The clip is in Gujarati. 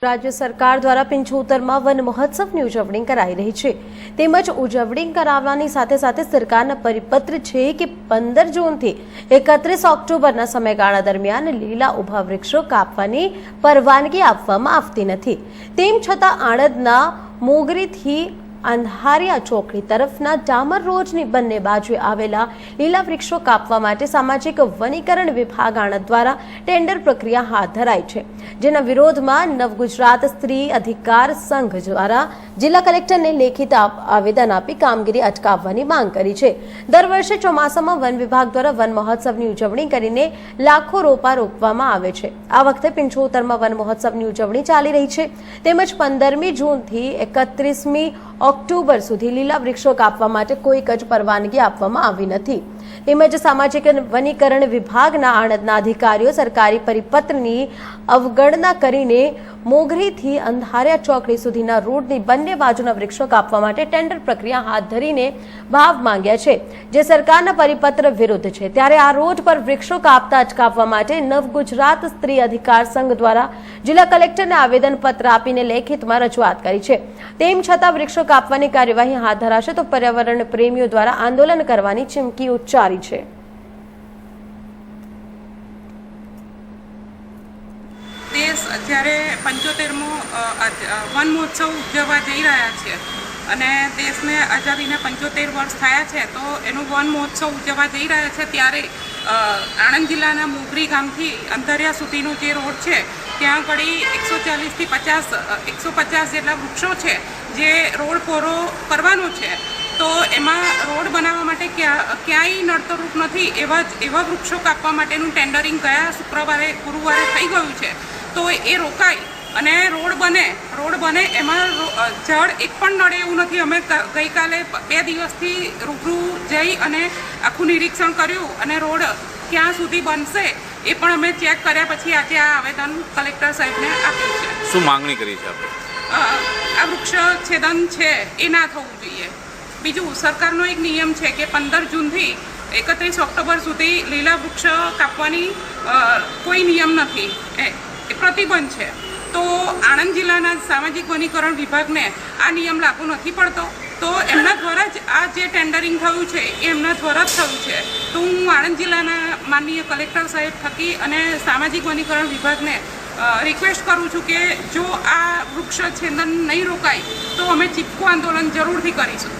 राज्य सरकार द्वारा 75માં વન મહોત્સવની ઉજવણી કરાઈ રહી છે। તેમજ ઉજવણી કરાવવાની સાથે સાથે સરકારના પરિપત્ર છે કે 15 જૂનથી 31 ઓક્ટોબરના સમયગાળા દરમિયાન લીલા ઊભા વૃક્ષો કાપવાની પરવાનગી આપવામાં આવતી નથી। તેમ છતાં આણંદના મોગરીથી અંધારિયા ચોકડી તરફના ડામર રોડની બંને બાજુએ આવેલા લીલા વૃક્ષો કાપવા માટે સામાજિક વનીકરણ વિભાગ આણંદ દ્વારા ટેન્ડર પ્રક્રિયા હાથ ધરાઈ છે, જેના વિરોધમાં નવ ગુજરાત સ્ત્રી અધિકાર સંઘ દ્વારા જિલ્લા કલેક્ટરને લેખિત આવેદન આપી કામગીરી અટકાવવાની માંગ કરી છે। દર વર્ષે ચોમાસામાં વન વિભાગ દ્વારા વન મહોત્સવની ઉજવણી કરીને લાખો રોપા રોપવામાં આવે છે। આ વખતે 75માં વન મહોત્સવની ઉજવણી ચાલી રહી છે, તેમજ 15મી જૂનથી 31મી ઓક્ટોબર સુધી લીલા વૃક્ષો કાપવા માટે કોઈ જ પરવાનગી આપવામાં આવી નથી। તેમજ સામાજિક વનીકરણ વિભાગના આણંદના અધિકારીઓ સરકારી પરિપત્રની અવગણના કરીને મોગરીથી અંધારિયા ચોકડી સુધીના રોડની બંને બાજુના વૃક્ષો કાપવા માટે ટેન્ડર પ્રક્રિયા હાથ ધરીને ભાવ માંગ્યા છે, જે સરકારના પરિપત્ર વિરુદ્ધ છે। ત્યારે આ રોડ પર વૃક્ષો કાપતા અટકાવવા માટે નવ ગુજરાત સ્ત્રી અધિકાર સંઘ દ્વારા જિલ્લા કલેક્ટરને આવેદનપત્ર આપીને લેખિતમાં રજૂઆત કરી છે। તેમ છતાં વૃક્ષો કાપવાની કાર્યવાહી હાથ ધરાશે તો પર્યાવરણ પ્રેમીઓ દ્વારા આંદોલન કરવાની ચીમકી ઉચ્ચારી છે। દેશ જ્યારે 75મો વન મહોત્સવ ઉજવવા જઈ રહ્યા છે અને દેશને આઝાદીને 75 વર્ષ થયા છે, તો એનો વન મહોત્સવ ઉજવવા જઈ રહ્યા છે ત્યારે આણંદ જિલ્લાના મોગરી ગામથી અંધારિયા સુધીનો જે રોડ છે ત્યાં આગળ 140થી 150 જેટલા વૃક્ષો છે જે રોડ પૂરો કરવાનો છે। તો એમાં રોડ બનાવવા માટે ક્યાંય નડતરરૂપ નથી એવા વૃક્ષો કાપવા માટેનું ટેન્ડરિંગ ગયા ગુરુવારે થઈ ગયું છે। તો એ રોકાય અને રોડ બને એમાં ઝાડ એક પણ નડે એવું નથી। અમે ગઈકાલે 2 દિવસથી રૂબરૂ જઈ અને આખું નિરીક્ષણ કર્યું અને રોડ ક્યાં સુધી બનશે એ પણ અમે ચેક કર્યા પછી આજે આ આવેદન કલેક્ટર સાહેબને આપ્યું છે। શું માંગણી કરી છે આપણે? આ વૃક્ષ છેદન છે એ ના થવું જોઈએ। બીજું, સરકારનો એક નિયમ છે કે 15 જૂનથી 31 ઓક્ટોબર સુધી લીલા વૃક્ષ કાપવાની કોઈ નિયમ નથી, એ પ્રતિબંધ છે। તો આણંદ જિલ્લાના સામાજિક વનીકરણ વિભાગને આ નિયમ લાગુ નથી પડતો, તો એમના દ્વારા જ આ જે ટેન્ડરિંગ થયું છે એ એમના દ્વારા જ થયું છે। તો હું આણંદ જિલ્લાના માનનીય કલેક્ટર સાહેબ થકી અને સામાજિક વનીકરણ વિભાગને રિક્વેસ્ટ કરું છું કે જો આ વૃક્ષ છેદન નહીં રોકાય તો અમે ચીપકું આંદોલન જરૂરથી કરીશું।